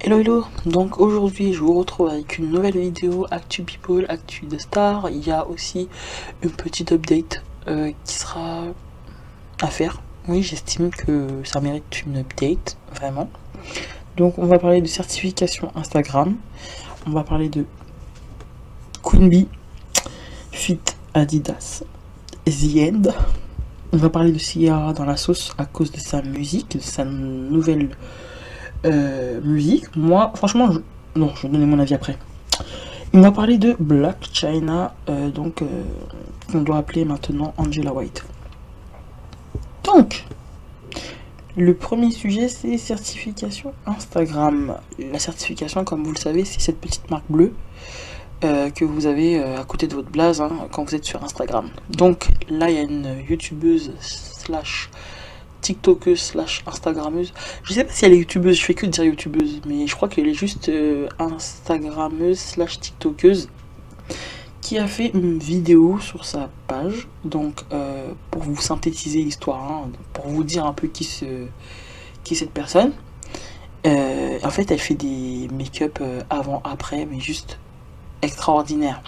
Hello hello, donc aujourd'hui je vous retrouve avec une nouvelle vidéo Actu People, Actu de Star. Il y a aussi une petite update qui sera à faire. Oui, j'estime que ça mérite une update, vraiment. Donc on va parler de certification Instagram, on va parler de Queen Bee, Fit Adidas, The End. On va parler de Ciara dans la sauce à cause de sa musique, de sa nouvelle musique. Moi, franchement, non, je vais donner mon avis après. On va parler de Black China, qu'on doit appeler maintenant Angela White. Donc, le premier sujet, c'est certification Instagram. La certification, comme vous le savez, c'est cette petite marque bleue que vous avez à côté de votre blaze quand vous êtes sur Instagram. Donc là, il y a une youtubeuse slash tiktokeuse slash instagrammeuse. Je sais pas si elle est youtubeuse, je fais que dire youtubeuse, mais je crois qu'elle est juste instagrammeuse slash tiktokeuse qui a fait une vidéo sur sa page. Donc pour vous synthétiser l'histoire, pour vous dire un peu qui est cette personne. En fait, elle fait des make-up avant-après, mais juste extraordinaire.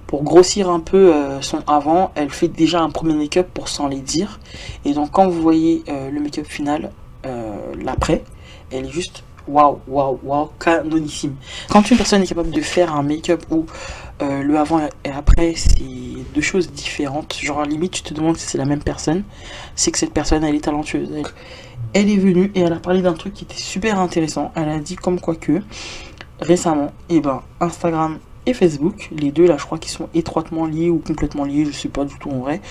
Pour grossir un peu son avant, elle fait déjà un premier make-up pour s'en les dire. Et donc quand vous voyez le make-up final, l'après, elle est juste waouh, waouh, waouh, canonissime. Quand une personne est capable de faire un make-up où le avant et après, c'est deux choses différentes, genre à la limite tu te demandes si c'est la même personne, c'est que cette personne elle est talentueuse. Elle est venue et elle a parlé d'un truc qui était super intéressant. Elle a dit comme quoi que récemment, Instagram et Facebook, les deux là je crois qu'ils sont étroitement liés ou complètement liés, je sais pas du tout en vrai,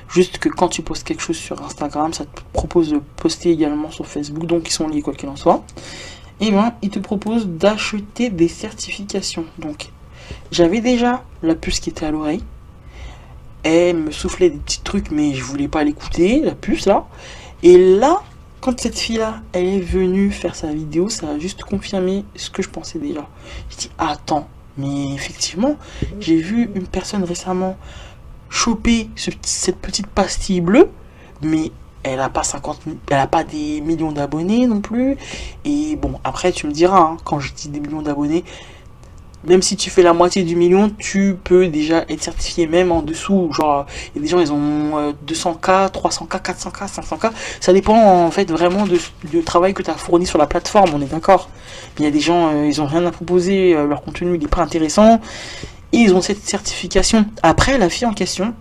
juste que quand tu postes quelque chose sur Instagram, ça te propose de poster également sur Facebook, donc ils sont liés quoi qu'il en soit. Ils te proposent d'acheter des certifications. Donc j'avais déjà la puce qui était à l'oreille, elle me soufflait des petits trucs mais je voulais pas l'écouter, la puce là, et là quand cette fille-là, elle est venue faire sa vidéo, ça a juste confirmé ce que je pensais déjà. Je dis, attends, mais effectivement, j'ai vu une personne récemment choper cette petite pastille bleue, mais elle a pas 50 000, elle a pas des millions d'abonnés non plus. Et bon, après, tu me diras, quand je dis des millions d'abonnés, même si tu fais la moitié du million, tu peux déjà être certifié même en dessous. Genre, il y a des gens, ils ont 200K, 300K, 400K, 500K. Ça dépend en fait vraiment du travail que tu as fourni sur la plateforme, on est d'accord. Il y a des gens, ils ont rien à proposer, leur contenu il est pas intéressant. Et ils ont cette certification. Après, la fille en question,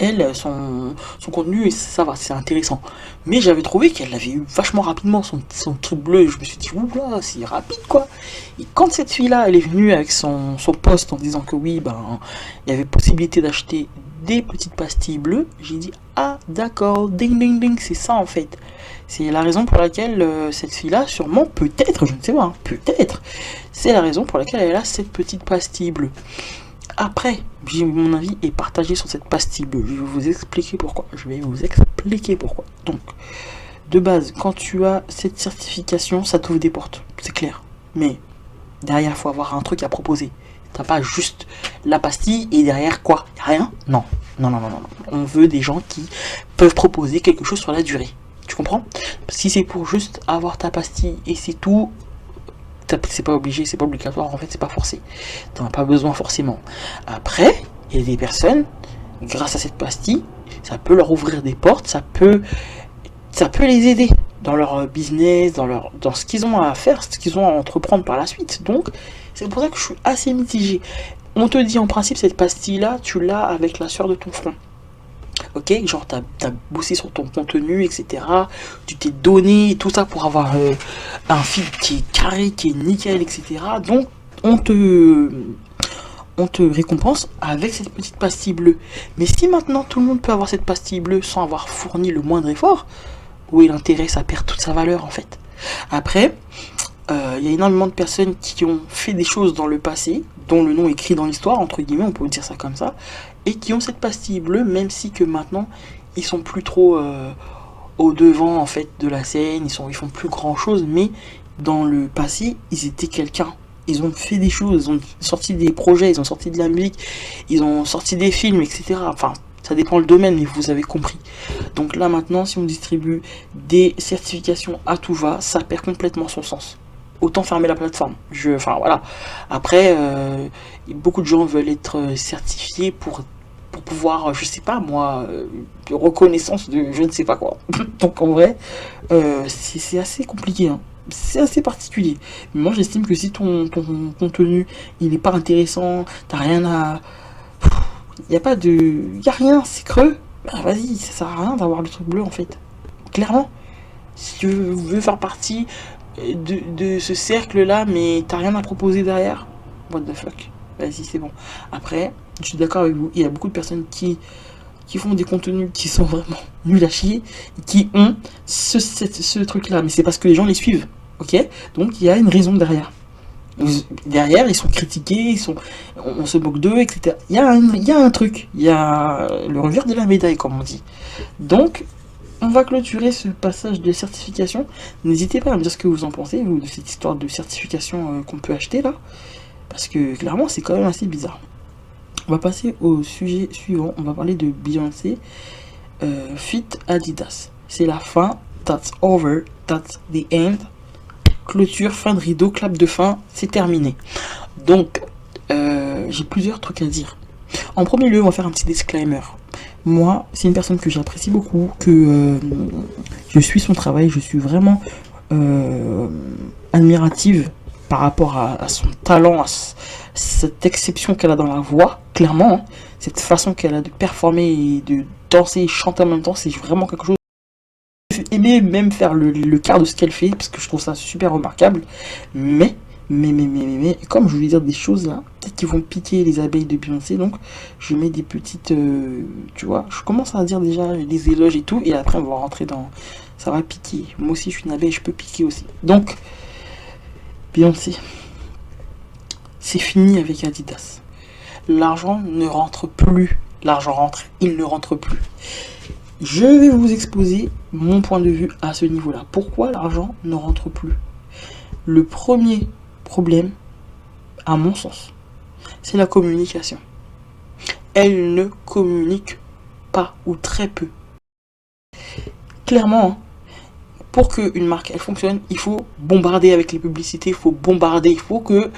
elle, son contenu, ça va, c'est intéressant. Mais j'avais trouvé qu'elle l'avait eu vachement rapidement, son truc bleu. Je me suis dit, oula, c'est rapide quoi. Et quand cette fille-là, elle est venue avec son post en disant que oui, il y avait possibilité d'acheter des petites pastilles bleues, j'ai dit, ah d'accord, ding ding ding, c'est ça en fait. C'est la raison pour laquelle cette fille-là, sûrement, peut-être, je ne sais pas, peut-être, c'est la raison pour laquelle elle a cette petite pastille bleue. Après, mon avis est partagé sur cette pastille bleue. Je vais vous expliquer pourquoi. Donc, de base, quand tu as cette certification, ça t'ouvre des portes, c'est clair. Mais derrière, il faut avoir un truc à proposer. T'as pas juste la pastille et derrière quoi? Rien? Non. Non, non, non, non. On veut des gens qui peuvent proposer quelque chose sur la durée. Tu comprends? Si c'est pour juste avoir ta pastille et c'est tout, c'est pas obligé, c'est pas obligatoire, en fait, c'est pas forcé. T'en as pas besoin forcément. Après, il y a des personnes, grâce à cette pastille, ça peut leur ouvrir des portes, ça peut les aider dans leur business, dans ce qu'ils ont à faire, ce qu'ils ont à entreprendre par la suite. Donc, c'est pour ça que je suis assez mitigé. On te dit en principe, cette pastille-là, tu l'as avec la sueur de ton front. Ok, genre t'as bossé sur ton contenu, etc. Tu t'es donné tout ça pour avoir un feed qui est carré, qui est nickel, etc. Donc on te récompense avec cette petite pastille bleue. Mais si maintenant tout le monde peut avoir cette pastille bleue sans avoir fourni le moindre effort, où est l'intérêt? Ça perd toute sa valeur en fait. Après, il y a énormément de personnes qui ont fait des choses dans le passé, dont le nom est écrit dans l'histoire, entre guillemets, on peut dire ça comme ça, et qui ont cette pastille bleue, même si que maintenant, ils sont plus trop au devant en fait de la scène, ils font plus grand chose, mais dans le passé, ils étaient quelqu'un. Ils ont fait des choses, ils ont sorti des projets, ils ont sorti de la musique, ils ont sorti des films, etc. Enfin, ça dépend le domaine, mais vous avez compris. Donc là maintenant, si on distribue des certifications à tout va, ça perd complètement son sens. autant fermer la plateforme. Enfin voilà. Après, beaucoup de gens veulent être certifiés pour pouvoir, je sais pas moi, reconnaissance de je ne sais pas quoi. Donc en vrai, c'est assez compliqué, hein. C'est assez particulier. Mais moi j'estime que si ton contenu il est pas intéressant, t'as rien à. Y a pas de. Y a rien, c'est creux. Bah vas-y, ça sert à rien d'avoir le truc bleu en fait. Clairement. Si tu veux faire partie de ce cercle-là, mais t'as rien à proposer derrière, what the fuck. Vas-y, c'est bon. Après, je suis d'accord avec vous, il y a beaucoup de personnes qui font des contenus qui sont vraiment nuls à chier, qui ont ce truc-là, mais c'est parce que les gens les suivent, ok? Donc il y a une raison derrière. Derrière, ils sont critiqués, on se moque d'eux, etc. Il y a un truc, il y a le revers de la médaille, comme on dit. Donc, on va clôturer ce passage de certification. N'hésitez pas à me dire ce que vous en pensez, vous, de cette histoire de certification qu'on peut acheter là. Parce que clairement, c'est quand même assez bizarre. On va passer au sujet suivant. On va parler de Beyoncé fit Adidas. C'est la fin. That's over. That's the end. Clôture, fin de rideau, clap de fin. C'est terminé. Donc, j'ai plusieurs trucs à dire. En premier lieu, on va faire un petit disclaimer. Moi, c'est une personne que j'apprécie beaucoup, que je suis son travail, je suis vraiment admirative par rapport à son talent, à cette exception qu'elle a dans la voix, clairement, hein, cette façon qu'elle a de performer et de danser et chanter en même temps, c'est vraiment quelque chose. J'ai aimé même faire le quart de ce qu'elle fait, parce que je trouve ça super remarquable, mais, comme je voulais dire des choses là, peut-être qu'ils vont piquer les abeilles de Beyoncé, donc je mets des petites, tu vois, je commence à dire déjà des éloges et tout, et après on va rentrer dans, ça va piquer, moi aussi je suis une abeille, je peux piquer aussi, donc, Beyoncé, c'est fini avec Adidas, l'argent ne rentre plus, l'argent rentre, il ne rentre plus. Je vais vous exposer mon point de vue à ce niveau-là. Pourquoi l'argent ne rentre plus? Le premier problème, à mon sens, c'est la communication. Elle ne communique pas ou très peu. Clairement, pour qu'une marque elle fonctionne, il faut bombarder avec les publicités, il faut bombarder, il faut que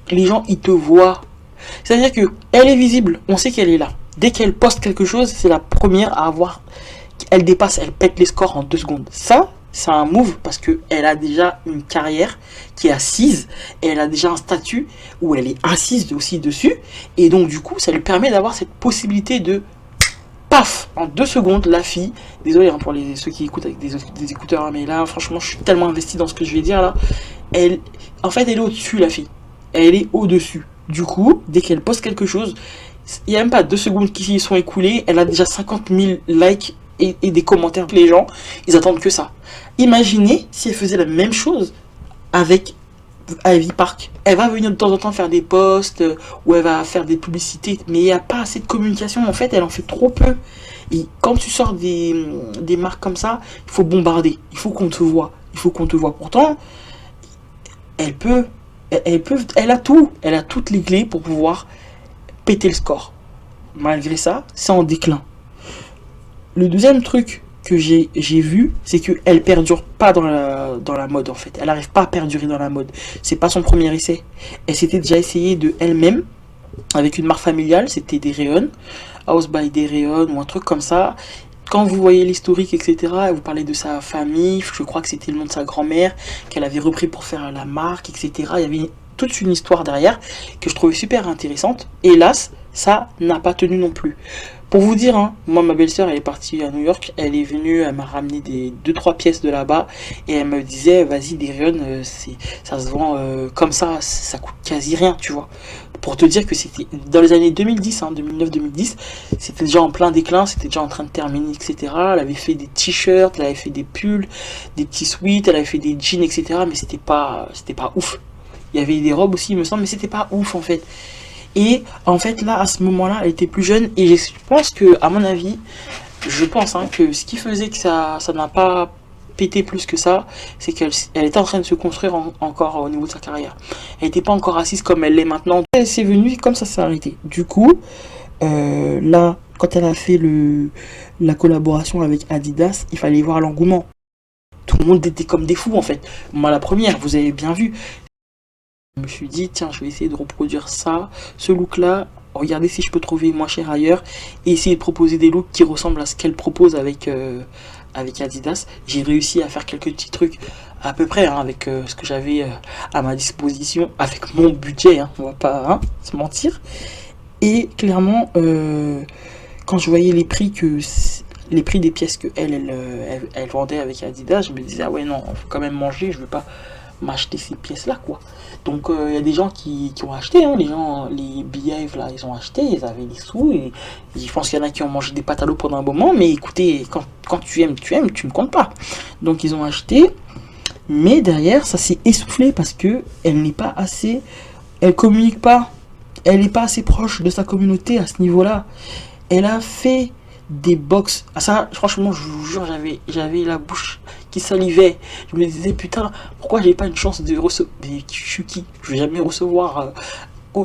les gens ils te voient. C'est-à-dire que elle est visible, on sait qu'elle est là. Dès qu'elle poste quelque chose, c'est la première à avoir. Elle dépasse, elle pète les scores en 2 secondes. Ça, c'est un move parce qu'elle a déjà une carrière qui est assise et elle a déjà un statut où elle est assise aussi dessus. Et donc, du coup, ça lui permet d'avoir cette possibilité de paf, en 2 secondes, la fille. Désolé hein, pour ceux qui écoutent avec des écouteurs, hein, mais là, franchement, je suis tellement investi dans ce que je vais dire là. En fait, elle est au-dessus, la fille. Elle est au-dessus. Du coup, dès qu'elle poste quelque chose, il n'y a même pas 2 secondes qui sont écoulées, elle a déjà 50 000 likes et des commentaires. Les gens, ils attendent que ça. Imaginez si elle faisait la même chose avec Ivy Park. Elle va venir de temps en temps faire des posts ou elle va faire des publicités, mais il n'y a pas assez de communication. En fait, elle en fait trop peu. Et quand tu sors des marques comme ça, il faut bombarder. Il faut qu'on te voit. Il faut qu'on te voit. Pourtant, elle a tout. Elle a toutes les clés pour pouvoir péter le score. Malgré ça, c'est en déclin. Le deuxième truc que j'ai vu, c'est qu'elle perdure pas dans la mode en fait. Elle n'arrive pas à perdurer dans la mode. C'est pas son premier essai. Elle s'était déjà essayée de elle-même avec une marque familiale, c'était des rayons, House by des rayons ou un truc comme ça. Quand vous voyez l'historique, etc., elle vous parlait de sa famille, je crois que c'était le nom de sa grand-mère, qu'elle avait repris pour faire la marque, etc. Il y avait toute une histoire derrière que je trouvais super intéressante. Hélas, ça n'a pas tenu non plus. Pour vous dire, hein, moi ma belle-sœur elle est partie à New York, elle est venue, elle m'a ramené des 2-3 pièces de là-bas et elle me disait vas-y des rayons, ça se vend comme ça coûte quasi rien, tu vois. Pour te dire que c'était dans les années 2010, hein, 2009-2010, c'était déjà en plein déclin, c'était déjà en train de terminer, etc. Elle avait fait des t-shirts, elle avait fait des pulls, des petits sweats, elle avait fait des jeans, etc. Mais c'était pas ouf. Il y avait des robes aussi, il me semble, mais c'était pas ouf en fait. Et en fait là à ce moment-là elle était plus jeune et je pense que à mon avis je pense hein, que ce qui faisait que ça n'a pas pété plus que ça, c'est qu'elle était en train de se construire encore au niveau de sa carrière. Elle n'était pas encore assise comme elle l'est maintenant. Elle s'est venue comme ça s'est arrêté. Du coup là quand elle a fait la collaboration avec Adidas, il fallait voir l'engouement. Tout le monde était comme des fous en fait. Moi la première, vous avez bien vu. Je me suis dit, tiens, je vais essayer de reproduire ça, ce look-là. Regardez si je peux trouver moins cher ailleurs. Et essayer de proposer des looks qui ressemblent à ce qu'elle propose avec Adidas. J'ai réussi à faire quelques petits trucs à peu près hein, avec ce que j'avais à ma disposition, avec mon budget. Hein, on va pas hein, se mentir. Et clairement, quand je voyais les prix des pièces que elle vendait avec Adidas, je me disais, ah ouais, non, faut quand même manger, je veux pas m'acheter ces pièces-là, quoi. Donc, il y a des gens qui ont acheté, hein, les Behave, là, ils ont acheté, ils avaient des sous, et je pense qu'il y en a qui ont mangé des pâtes à l'eau pendant un moment, mais écoutez, quand tu aimes, tu me comptes pas. Donc, ils ont acheté, mais derrière, ça s'est essoufflé parce que elle n'est pas assez, elle communique pas, elle n'est pas assez proche de sa communauté à ce niveau-là. Elle a fait des box. Ah, ça, franchement, je vous jure, j'avais la bouche qui salivait. Je me disais, putain, pourquoi j'ai pas une chance de recevoir. Mais je suis qui? Je vais jamais recevoir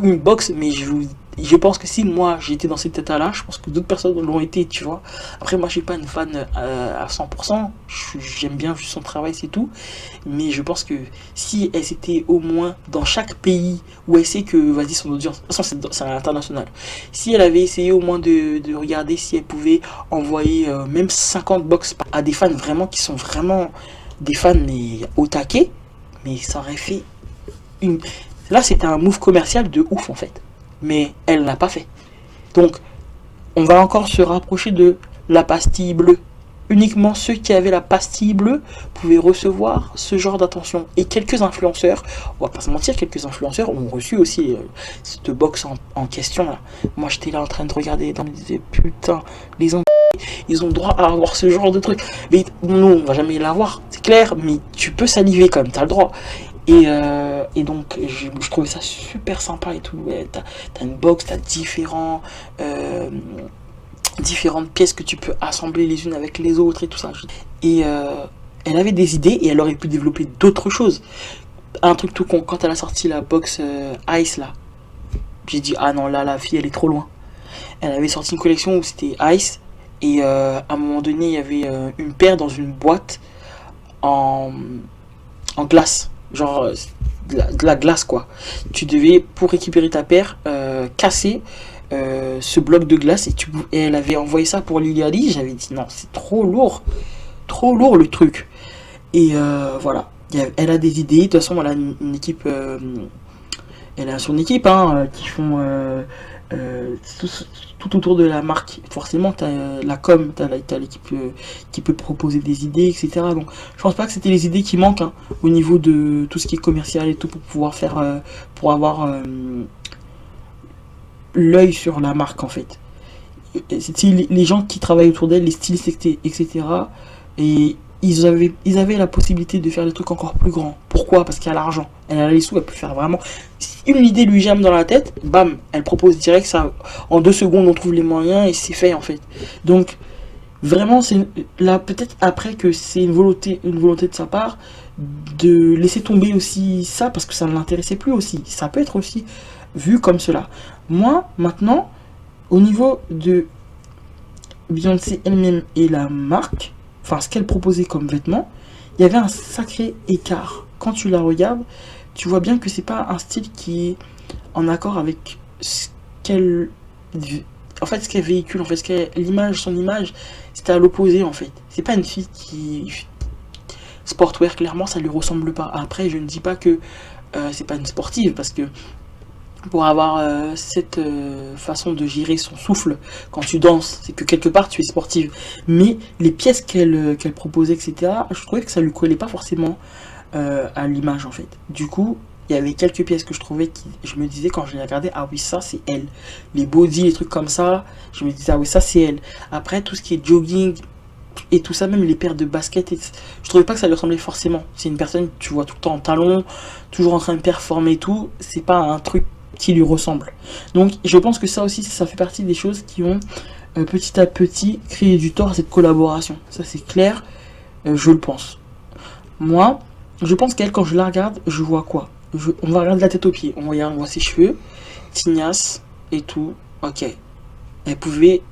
une box, mais je pense que si moi j'étais dans cet état-là, je pense que d'autres personnes l'ont été, tu vois. Après, moi, je suis pas une fan à 100%. J'aime bien juste son travail, c'est tout. Mais je pense que si elle s'était au moins dans chaque pays où elle sait que, vas-y, son audience, de toute façon, c'est à l'international. Si elle avait essayé au moins de regarder si elle pouvait envoyer même 50 box à des fans vraiment qui sont vraiment des fans mais au taquet, mais ça aurait fait une. Là, c'était un move commercial de ouf en fait. Mais elle l'a pas fait. Donc, on va encore se rapprocher de la pastille bleue. Uniquement ceux qui avaient la pastille bleue pouvaient recevoir ce genre d'attention. Et quelques influenceurs, on va pas se mentir, quelques influenceurs ont reçu aussi cette box en question là. Moi j'étais là en train de regarder, je me disais putain, les gens ils ont le droit à avoir ce genre de truc. Mais non, on va jamais l'avoir, c'est clair, mais tu peux saliver quand même, t'as le droit. Et donc je trouvais ça super sympa et tout. Ouais, t'as une box, t'as différentes pièces que tu peux assembler les unes avec les autres et tout ça. Et elle avait des idées et elle aurait pu développer d'autres choses. Un truc tout con, quand elle a sorti la box Ice là, j'ai dit ah non là la fille elle est trop loin. Elle avait sorti une collection où c'était Ice et à un moment donné il y avait une paire dans une boîte en glace. Genre de la glace quoi. Tu devais pour récupérer ta paire casser ce bloc de glace et elle avait envoyé ça pour Lily Ali. J'avais dit non, c'est trop lourd le truc. Et voilà, elle a des idées. De toute façon, elle a une équipe, elle a son équipe hein, qui font tout autour de la marque. Forcément, t'as la com, t'as l'équipe qui peut proposer des idées, etc. Donc, je pense pas que c'était les idées qui manquent hein, au niveau de tout ce qui est commercial et tout pour pouvoir faire, pour avoir l'œil sur la marque en fait. Les gens qui travaillent autour d'elle, les stylistes, etc. Et ils avaient la possibilité de faire des trucs encore plus grands. Pourquoi? Parce qu'il y a l'argent. Elle a les sous, elle peut faire vraiment. Si une idée lui germe dans la tête, bam, elle propose direct ça. En 2 secondes, on trouve les moyens et c'est fait en fait. Donc, vraiment, c'est là peut-être après que c'est une volonté de sa part de laisser tomber aussi ça parce que ça ne l'intéressait plus aussi. Ça peut être aussi vu comme cela. Moi, maintenant, au niveau de Beyoncé elle-même et la marque, enfin ce qu'elle proposait comme vêtements, il y avait un sacré écart. Quand tu la regardes, tu vois bien que c'est pas un style qui est en accord avec ce qu'elle, en fait, ce qu'elle véhicule, en fait, son image, c'était à l'opposé en fait. C'est pas une fille qui sportwear, clairement, ça lui ressemble pas. Après, je ne dis pas que c'est pas une sportive parce que pour avoir cette façon de gérer son souffle quand tu danses, c'est que quelque part tu es sportive. Mais les pièces qu'elle proposait, etc., je trouvais que ça lui collait pas forcément à l'image en fait. Du coup, il y avait quelques pièces que je trouvais qui, je me disais quand je les regardais, ah oui, ça c'est elle. Les body, les trucs comme ça, je me disais, ah oui, ça c'est elle. Après, tout ce qui est jogging et tout ça, même les paires de baskets, je trouvais pas que ça lui ressemblait forcément. C'est une personne, tu vois, tout le temps en talons, toujours en train de performer et tout, c'est pas un truc qui lui ressemble. Donc je pense que ça aussi, ça fait partie des choses qui ont petit à petit créé du tort à cette collaboration. Ça c'est clair, je le pense. Moi, je pense qu'elle, quand je la regarde, je vois quoi? On va regarder la tête aux pieds, on voit ses cheveux, tignasse et tout, ok. Elle pouvait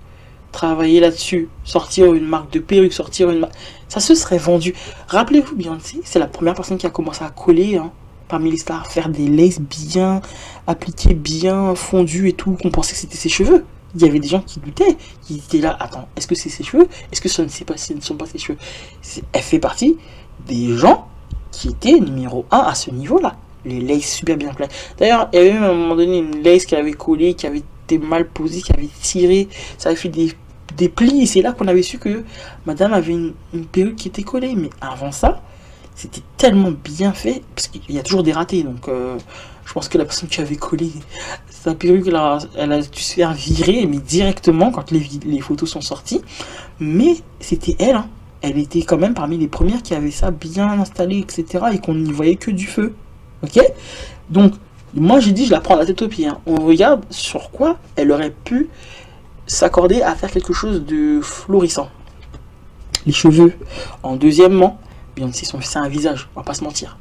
travailler là-dessus, sortir une marque de perruque, sortir une marque, ça se serait vendu. Rappelez-vous, Beyoncé, c'est la première personne qui a commencé à coller, hein, parmi les stars, faire des laces bien appliquées, bien fondues et tout, qu'on pensait que c'était ses cheveux. Il y avait des gens qui doutaient, qui étaient là, attends, est-ce que c'est ses cheveux? Est-ce que ce ne sont pas ses cheveux? Elle fait partie des gens qui étaient numéro un à ce niveau-là. Les laces super bien pleines. D'ailleurs, il y avait même à un moment donné une lace qui avait collé, qui avait été mal posée, qui avait tiré, ça avait fait des plis, et c'est là qu'on avait su que madame avait une perruque qui était collée. Mais avant ça, c'était tellement bien fait, parce qu'il y a toujours des ratés, donc je pense que la personne qui avait collé sa perruque, là, elle a dû se faire virer, mais directement quand les photos sont sorties. Mais c'était elle, hein. Elle était quand même parmi les premières qui avaient ça bien installé, etc. Et qu'on n'y voyait que du feu. Ok? Donc, moi j'ai dit, je la prends la tête aux pieds, hein. On regarde sur quoi elle aurait pu s'accorder à faire quelque chose de florissant. Les cheveux. En deuxièmement, Beyoncé, c'est un visage, on va pas se mentir.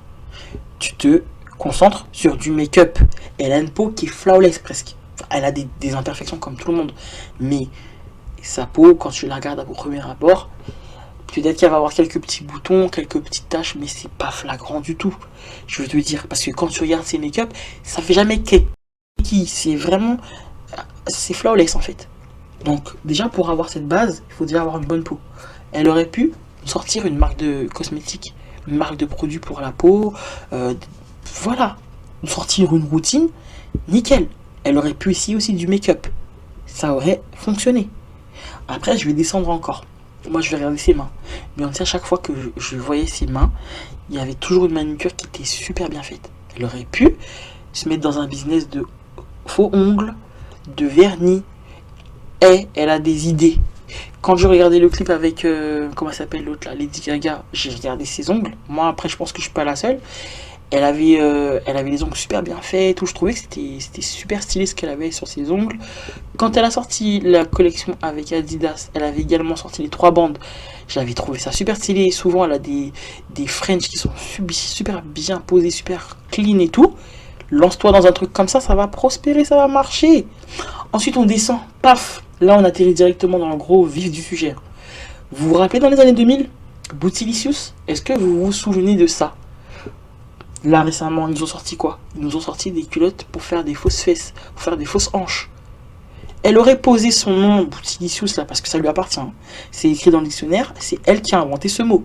Tu te concentres sur du make-up. Elle a une peau qui est flawless presque. Enfin, elle a des imperfections comme tout le monde. Mais sa peau, quand tu la regardes à au premier abord, peut-être qu'elle va avoir quelques petits boutons, quelques petites taches, mais c'est pas flagrant du tout. Je veux te dire, parce que quand tu regardes ses make-up, ça fait jamais qui. C'est vraiment... C'est flawless en fait. Donc déjà pour avoir cette base, il faut déjà avoir une bonne peau. Elle aurait pu sortir une marque de cosmétiques, une marque de produits pour la peau, voilà, sortir une routine, nickel. Elle aurait pu essayer aussi du make-up, ça aurait fonctionné. Après je vais descendre encore. Moi je vais regarder ses mains. Mais à chaque fois que je voyais ses mains, il y avait toujours une manucure qui était super bien faite. Elle aurait pu se mettre dans un business de faux ongles, de vernis. Et elle a des idées. Quand je regardais le clip avec, comment s'appelle l'autre là, Lady Gaga, j'ai regardé ses ongles. Moi après je pense que je suis pas la seule. Elle avait les ongles super bien faits et tout. Je trouvais que c'était super stylé ce qu'elle avait sur ses ongles. Quand elle a sorti la collection avec Adidas, elle avait également sorti les 3 bandes. J'avais trouvé ça super stylé. Souvent elle a des French qui sont super bien posés, super clean et tout. Lance-toi dans un truc comme ça va prospérer, ça va marcher. Ensuite on descend, paf. Là on atterrit directement dans le gros vif du sujet. Vous vous rappelez dans les années 2000, Bootylicious? Est-ce que vous vous souvenez de ça? Là récemment ils nous ont sorti quoi? Ils nous ont sorti des culottes pour faire des fausses fesses, pour faire des fausses hanches. Elle aurait posé son nom Bootylicious là parce que ça lui appartient. C'est écrit dans le dictionnaire, c'est elle qui a inventé ce mot.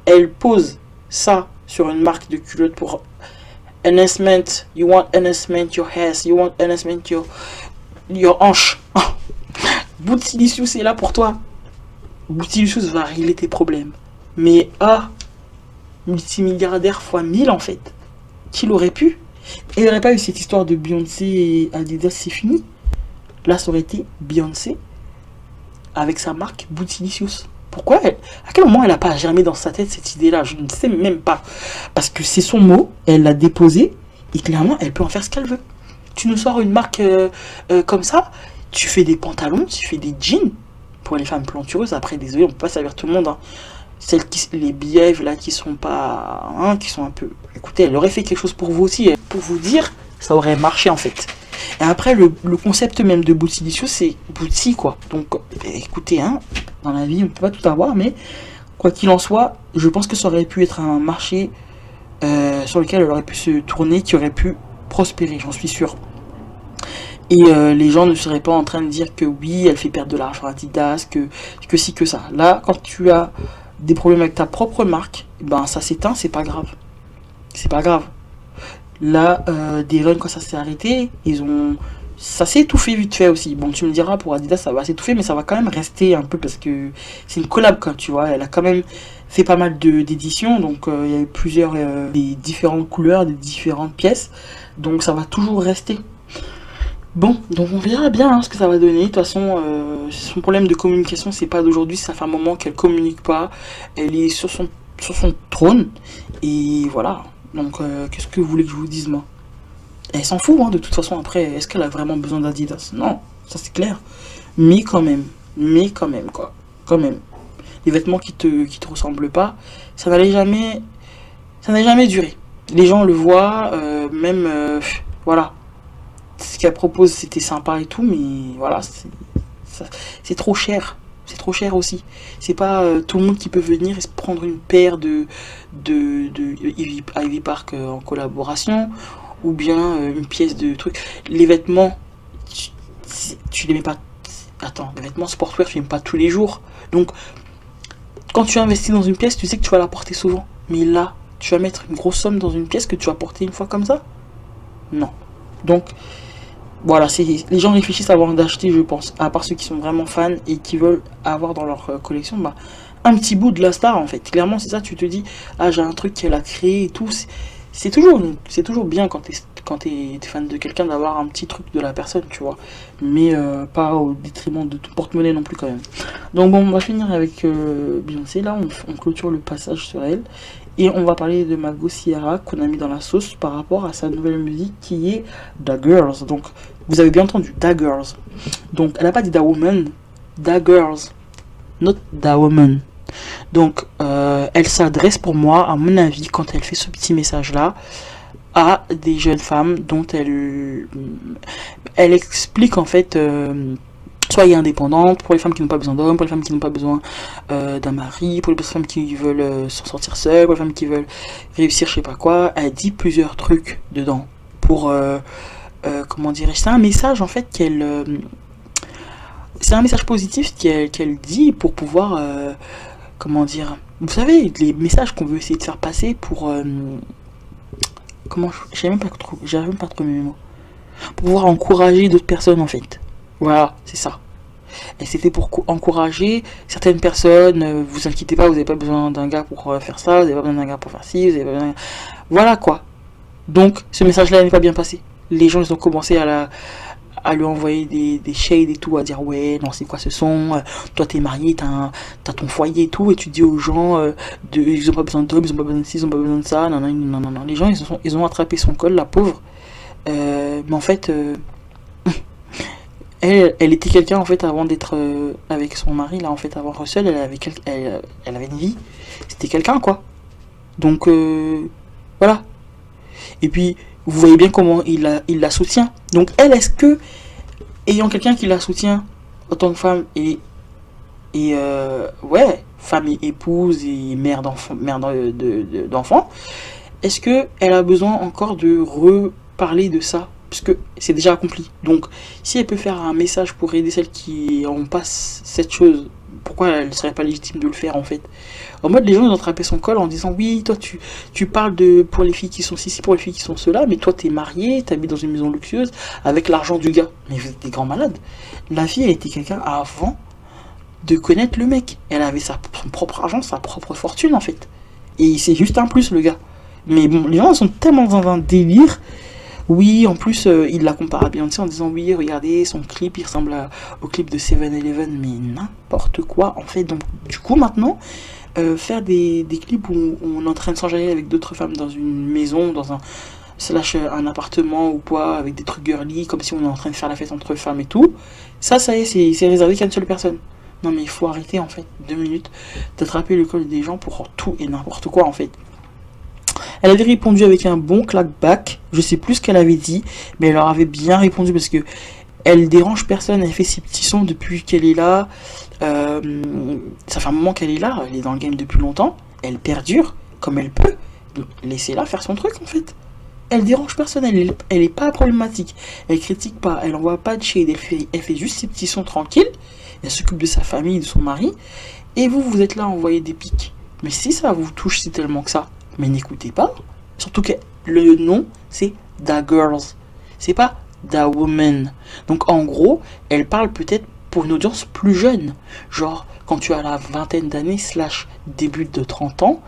Elle pose ça sur une marque de culottes pour enhancement. You want enhancement your ass, you want enhancement your hanche. Bootylicious est là pour toi. Bootylicious va régler tes problèmes. Mais multimilliardaire fois 1000 en fait. Qu'il aurait pu. Et il n'y aurait pas eu cette histoire de Beyoncé et Adidas, c'est fini. Là, ça aurait été Beyoncé avec sa marque Bootylicious. Pourquoi à quel moment elle n'a pas germé dans sa tête cette idée-là? Je ne sais même pas. Parce que c'est son mot, elle l'a déposé, et clairement, elle peut en faire ce qu'elle veut. Tu nous sors une marque comme ça, tu fais des pantalons, tu fais des jeans pour les femmes plantureuses. Après, désolé, on peut pas servir tout le monde. Hein. Celles les bièves là qui sont pas, hein, qui sont un peu. Écoutez, elle aurait fait quelque chose pour vous aussi. Pour vous dire, ça aurait marché en fait. Et après, le concept même de Bootylicious, c'est booty quoi. Donc, écoutez, hein, dans la vie, on peut pas tout avoir, mais quoi qu'il en soit, je pense que ça aurait pu être un marché sur lequel elle aurait pu se tourner, qui aurait pu prospérer, j'en suis sûr. Et les gens ne seraient pas en train de dire que oui, elle fait perdre de l'argent à Adidas, que si, que ça. Là, quand tu as des problèmes avec ta propre marque, ben ça s'éteint, c'est pas grave. C'est pas grave. Là, des runs, quand ça s'est arrêté, ça s'est étouffé vite fait aussi. Bon, tu me diras, pour Adidas, ça va s'étouffer, mais ça va quand même rester un peu parce que c'est une collab, quand tu vois. Elle a quand même fait pas mal d'éditions, donc il y a eu plusieurs, des différentes couleurs, des différentes pièces. Donc ça va toujours rester. Bon, donc on verra bien hein, ce que ça va donner. De toute façon, son problème de communication, c'est pas d'aujourd'hui, ça fait un moment qu'elle communique pas. Elle est sur son trône. Et voilà. Donc, qu'est-ce que vous voulez que je vous dise, moi? Elle s'en fout, hein, de toute façon, après. Est-ce qu'elle a vraiment besoin d'Adidas? Non, ça c'est clair. Mais quand même, quoi. Quand même. Les vêtements qui te ressemblent pas, ça n'allait jamais durer. Les gens le voient, voilà. Ce qu'elle propose, c'était sympa et tout, mais voilà, c'est trop cher. C'est trop cher aussi. C'est pas tout le monde qui peut venir et se prendre une paire de Ivy Park en collaboration, ou bien une pièce de truc. Les vêtements, tu les mets pas. Attends, les vêtements sportwear, tu les mets pas tous les jours. Donc, quand tu investis dans une pièce, tu sais que tu vas la porter souvent. Mais là, tu vas mettre une grosse somme dans une pièce que tu vas porter une fois comme ça? Non. Donc, voilà, les gens réfléchissent avant d'acheter, je pense. À part ceux qui sont vraiment fans et qui veulent avoir dans leur collection un petit bout de la star, en fait. Clairement, c'est ça, tu te dis, ah, j'ai un truc qu'elle a créé et tout. C'est toujours bien quand t'es fan de quelqu'un d'avoir un petit truc de la personne, tu vois. Mais pas au détriment de ton porte-monnaie non plus, quand même. Donc, bon, on va finir avec Beyoncé. Là, on clôture le passage sur elle. Et on va parler de Mago Ciara qu'on a mis dans la sauce par rapport à sa nouvelle musique qui est Da Girls. Donc, vous avez bien entendu, Da Girls. Donc, elle n'a pas dit Da Woman, Da Girls, not Da Woman. Donc, elle s'adresse pour moi, à mon avis, quand elle fait ce petit message-là, à des jeunes femmes dont elle explique en fait... soyez indépendante, pour les femmes qui n'ont pas besoin d'hommes, pour les femmes qui n'ont pas besoin d'un mari, pour les femmes qui veulent s'en sortir seules, pour les femmes qui veulent réussir je sais pas quoi. Elle dit plusieurs trucs dedans pour comment dirais-je, c'est un message en fait c'est un message positif qu'elle dit pour pouvoir comment dire, vous savez, les messages qu'on veut essayer de faire passer pour comment, j'arrive même pas à trouver mes mots, pour pouvoir encourager d'autres personnes en fait. Voilà, c'est ça. Et c'était pour encourager certaines personnes. Vous inquiétez pas, vous n'avez pas besoin d'un gars pour faire ça, vous n'avez pas besoin d'un gars pour faire ci, vous avez pas besoin... Voilà quoi. Donc, ce message-là n'est pas bien passé. Les gens, ils ont commencé à lui envoyer des shades et tout, à dire ouais, non, c'est quoi ce son, toi t'es marié, t'as ton foyer et tout, et tu dis aux gens, ils ont pas besoin d'hommes, ils ont pas besoin de ci, ils ont pas besoin de ça, non, non, non, non, non. Les gens, ils ont attrapé son col, la pauvre. Mais en fait... Elle était quelqu'un en fait avant d'être avec son mari là en fait avant Russell, elle avait une vie, c'était quelqu'un quoi. Donc voilà. Et puis vous voyez bien comment il la soutient. Donc elle, est-ce que ayant quelqu'un qui la soutient en tant que femme et ouais, femme et épouse et mère d'enfants, est-ce que elle a besoin encore de reparler de ça? Parce que c'est déjà accompli. Donc, si elle peut faire un message pour aider celles qui en passent cette chose, pourquoi elle ne serait pas légitime de le faire en fait? En mode, les gens ils ont attrapé son col en disant oui, toi tu parles pour les filles qui sont ci, pour les filles qui sont cela, mais toi t'es marié, t'habites dans une maison luxueuse avec l'argent du gars. Mais vous êtes des grands malades. La fille, elle était quelqu'un avant de connaître le mec. Elle avait son propre argent, sa propre fortune en fait. Et c'est juste un plus le gars. Mais bon, les gens sont tellement dans un délire. Oui, en plus, il la compare à Beyoncé en disant oui, regardez, son clip, il ressemble au clip de 7-Eleven, mais n'importe quoi, en fait. Donc, du coup, maintenant, faire des clips où on est en train de s'enjailler avec d'autres femmes dans une maison, dans un un appartement ou quoi, avec des trucs girly, comme si on est en train de faire la fête entre femmes et tout, ça y est, c'est réservé qu'à une seule personne. Non, mais il faut arrêter, en fait, 2 minutes, d'attraper le col des gens pour tout et n'importe quoi, en fait. Elle avait répondu avec un bon claqueback. Je sais plus ce qu'elle avait dit, mais elle leur avait bien répondu parce que elle dérange personne. Elle fait ses petits sons depuis qu'elle est là. Ça fait un moment qu'elle est là. Elle est dans le game depuis longtemps. Elle perdure comme elle peut. Donc, laissez-la faire son truc en fait. Elle dérange personne. Elle est pas problématique. Elle critique pas. Elle envoie pas de shade. Elle fait juste ses petits sons tranquilles. Elle s'occupe de sa famille, de son mari. Et vous êtes là à envoyer des pics. Mais si ça vous touche, c'est tellement que ça. Mais n'écoutez pas. Surtout que le nom, c'est Da Girls. C'est pas Da Woman. Donc en gros, elle parle peut-être pour une audience plus jeune. Genre, quand tu as la vingtaine d'années, / début de 30 ans,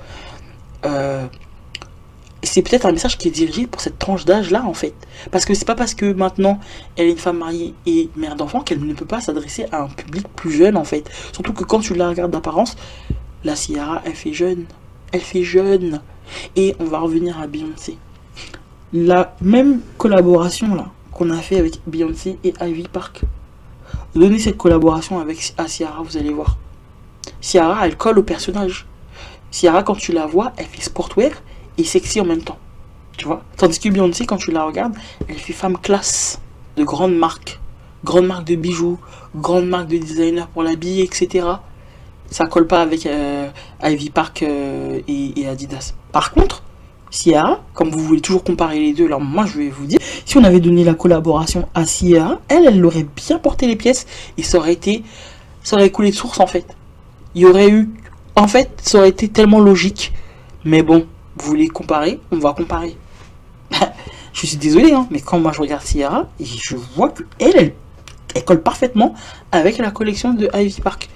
c'est peut-être un message qui est dirigé pour cette tranche d'âge-là, en fait. Parce que c'est pas parce que maintenant, elle est une femme mariée et mère d'enfant qu'elle ne peut pas s'adresser à un public plus jeune, en fait. Surtout que quand tu la regardes d'apparence, la Ciara, elle fait jeune. Elle fait jeune. Et on va revenir à Beyoncé. La même collaboration là qu'on a fait avec Beyoncé et Ivy Park. Donnez cette collaboration avec Ciara, vous allez voir. Ciara, elle colle au personnage. Ciara, quand tu la vois, elle fait sportwear et sexy en même temps. Tu vois? Tandis que Beyoncé, quand tu la regardes, elle fait femme classe, de grande marque. grande marque de bijoux, grande marque de designer pour l'habiller, etc. Ça colle pas avec Ivy Park et Adidas. Par contre, Ciara, comme vous voulez toujours comparer les deux, alors moi je vais vous dire, si on avait donné la collaboration à Ciara, elle l'aurait bien porté les pièces et ça aurait coulé de source en fait. Il y aurait eu, en fait, ça aurait été tellement logique. Mais bon, vous voulez comparer, on va comparer. Je suis désolé, hein, mais quand moi je regarde Ciara, je vois que elle colle parfaitement avec la collection de Ivy Park.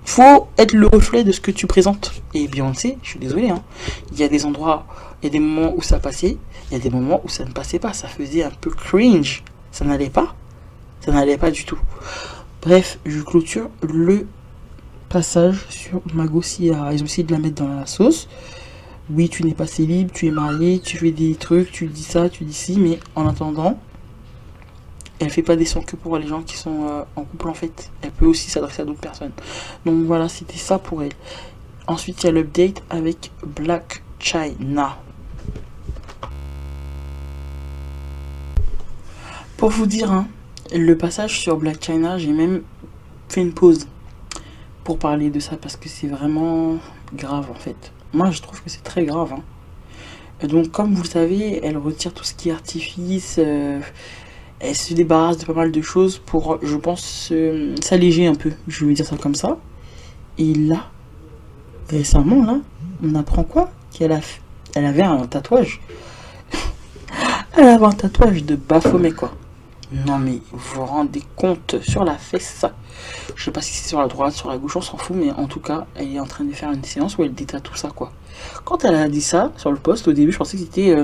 Faut être le reflet de ce que tu présentes. Et Beyoncé, je suis désolé, hein, il y a des endroits, il y a des moments où ça passait, il y a des moments où ça ne passait pas. Ça faisait un peu cringe. Ça n'allait pas. Ça n'allait pas du tout. Bref, je clôture le passage sur Mago Ciara. Ils ont essayé de la mettre dans la sauce. Oui, tu n'es pas célib, tu es marié, tu fais des trucs, tu dis ça, tu dis ci, mais en attendant, elle fait pas des sons que pour les gens qui sont en couple en fait. Elle peut aussi s'adresser à d'autres personnes. Donc voilà, c'était ça pour elle. Ensuite, il y a l'update avec Black China. Pour vous dire, hein, le passage sur Black China, j'ai même fait une pause pour parler de ça parce que c'est vraiment grave en fait. Moi, je trouve que c'est très grave. Hein. Et donc, comme vous le savez, elle retire tout ce qui est artifice. Elle se débarrasse de pas mal de choses pour, je pense, s'alléger un peu. Je vais dire ça comme ça. Et là, récemment, là, on apprend quoi? Elle avait un tatouage. Elle avait un tatouage de Baphomet, quoi. Non, mais vous vous rendez compte sur la fesse? Je sais pas si c'est sur la droite, sur la gauche, on s'en fout, mais en tout cas, elle est en train de faire une séance où elle détatoue tout ça, quoi. Quand elle a dit ça sur le post, au début, je pensais que c'était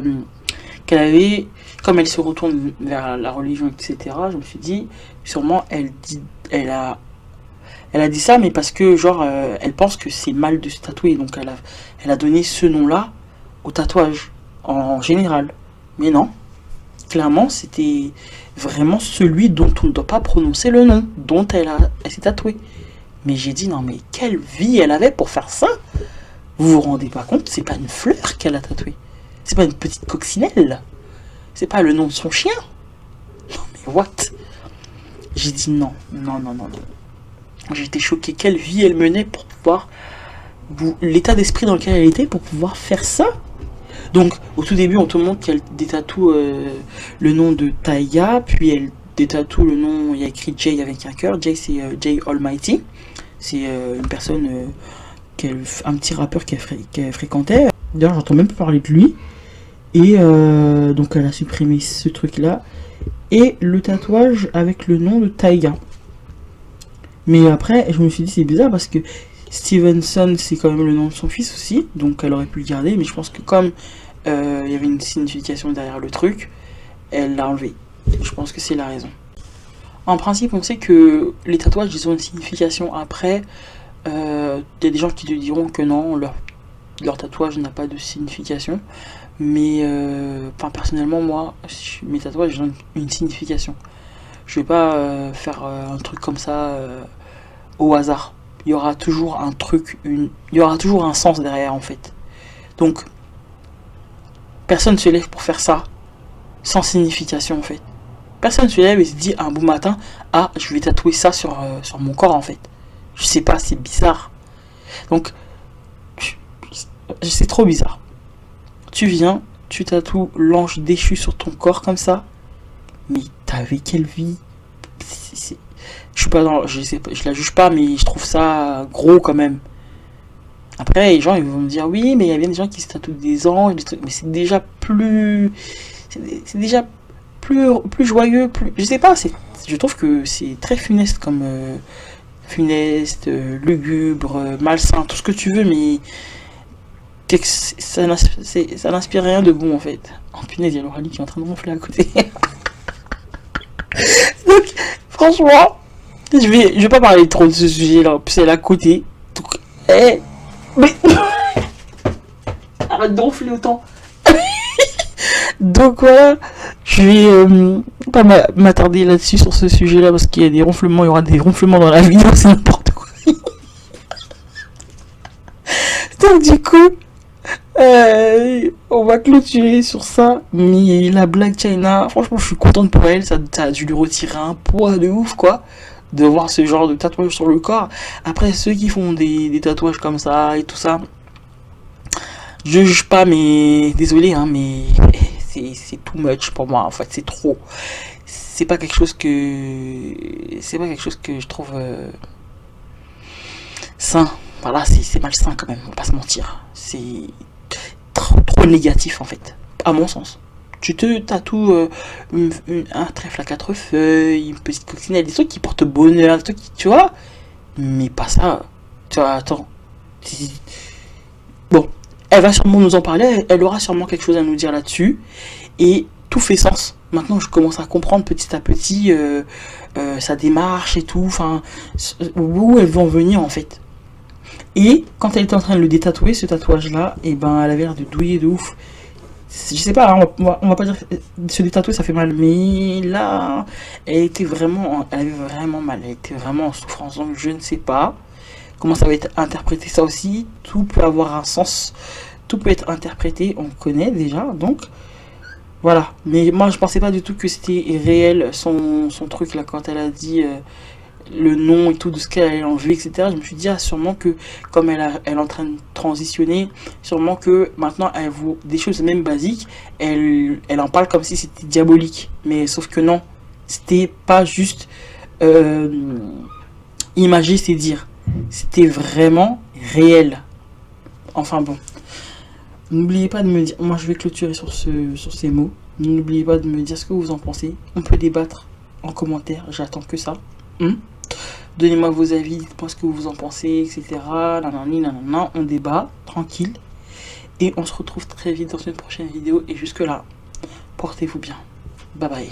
qu'elle avait, comme elle se retourne vers la religion, etc. Je me suis dit, sûrement, elle a dit ça, mais parce que, genre, elle pense que c'est mal de se tatouer, donc elle a donné ce nom-là au tatouage, en général. Mais non, clairement, c'était vraiment celui dont on ne doit pas prononcer le nom, dont elle s'est tatouée. Mais j'ai dit, non, mais quelle vie elle avait pour faire ça? Vous vous rendez pas compte, c'est pas une fleur qu'elle a tatouée. C'est pas une petite coccinelle. C'est pas le nom de son chien. Non, mais what? J'ai dit non, non, non, non, non. J'étais choquée. Quelle vie elle menait pour pouvoir... L'état d'esprit dans lequel elle était pour pouvoir faire ça. Donc, au tout début, on te montre qu'elle détatoue le nom de Taiga, puis elle détatoue le nom, il y a écrit Jay avec un cœur. Jay, c'est Jay Almighty. C'est une personne, un petit rappeur qu'elle fréquentait. D'ailleurs, j'entends même pas parler de lui. Et donc, elle a supprimé ce truc-là. Et le tatouage avec le nom de Taiga. Mais après, je me suis dit, c'est bizarre parce que Stevenson, c'est quand même le nom de son fils aussi, donc elle aurait pu le garder, mais je pense que comme il y avait une signification derrière le truc, elle l'a enlevé. Je pense que c'est la raison. En principe, on sait que les tatouages, ils ont une signification. Après, il y a des gens qui te diront que non, leur tatouage n'a pas de signification. Mais personnellement, moi, mes tatouages ont une signification. Je vais pas faire un truc comme ça au hasard. Il y aura toujours un truc, il y aura toujours un sens derrière en fait. Donc, personne ne se lève pour faire ça sans signification en fait. Personne ne se lève et se dit un beau matin, ah, je vais tatouer ça sur mon corps en fait. Je sais pas, c'est bizarre. Donc, c'est trop bizarre. Tu viens, tu tatoues l'ange déchu sur ton corps comme ça. Mais t'avais quelle vie? Je suis pas dans, je sais pas, je la juge pas, mais je trouve ça gros quand même. Après, les gens ils vont me dire oui, mais il y a bien des gens qui se tatouent des anges, des trucs, mais c'est déjà plus, c'est déjà plus joyeux, plus, je sais pas, je trouve que c'est très funeste comme funeste, lugubre, malsain, tout ce que tu veux, mais ça n'inspire rien de bon en fait. Oh punaise, il y a l'oralie qui est en train de ronfler à côté. Donc, franchement, je vais pas parler trop de ce sujet-là, puis c'est à côté. Donc, mais arrête de ronfler autant. Donc voilà, je vais pas m'attarder là-dessus sur ce sujet-là parce qu'il y a des ronflements, il y aura des ronflements dans la vidéo, c'est n'importe quoi. Donc du coup, On va clôturer sur ça. Mais la Black China, franchement, je suis contente pour elle. Ça a dû lui retirer un poids de ouf, quoi. De voir ce genre de tatouage sur le corps. Après, ceux qui font des tatouages comme ça et tout ça, je juge pas, mais désolé, hein, mais c'est too much pour moi. En fait, c'est trop. C'est pas quelque chose que je trouve sain. Voilà, c'est malsain quand même, on va pas se mentir. C'est trop négatif en fait, à mon sens. Tu te tatoues un trèfle à quatre feuilles, une petite coccinelle, des trucs qui portent bonheur, des trucs qui, tu vois, mais pas ça. Tu vois, attends. Bon, elle va sûrement nous en parler, elle aura sûrement quelque chose à nous dire là-dessus, et tout fait sens. Maintenant, je commence à comprendre petit à petit sa démarche et tout, enfin, où elle veut en venir en fait. Et quand elle était en train de le détatouer, ce tatouage-là, et ben, elle avait l'air de douiller de ouf. Je sais pas, hein, on va pas dire que se détatouer ça fait mal, mais là, elle avait vraiment mal, elle était vraiment en souffrance, donc je ne sais pas comment ça va être interprété ça aussi. Tout peut avoir un sens, tout peut être interprété, on connaît déjà, donc voilà. Mais moi je pensais pas du tout que c'était réel son truc là quand elle a dit le nom et tout de ce qu'elle allait enlever, etc. Je me suis dit, ah, sûrement que comme elle est en train de transitionner, sûrement que maintenant elle vaut des choses même basiques, elle en parle comme si c'était diabolique. Mais sauf que non, c'était pas juste imager, c'est dire. C'était vraiment réel. Enfin bon. N'oubliez pas de me dire, moi je vais clôturer sur ces mots. N'oubliez pas de me dire ce que vous en pensez. On peut débattre en commentaire, j'attends que ça. Hmm. Donnez-moi vos avis, dites-moi ce que vous en pensez, etc. Nanani, nanana, on débat, tranquille. Et on se retrouve très vite dans une prochaine vidéo. Et jusque là, portez-vous bien. Bye bye.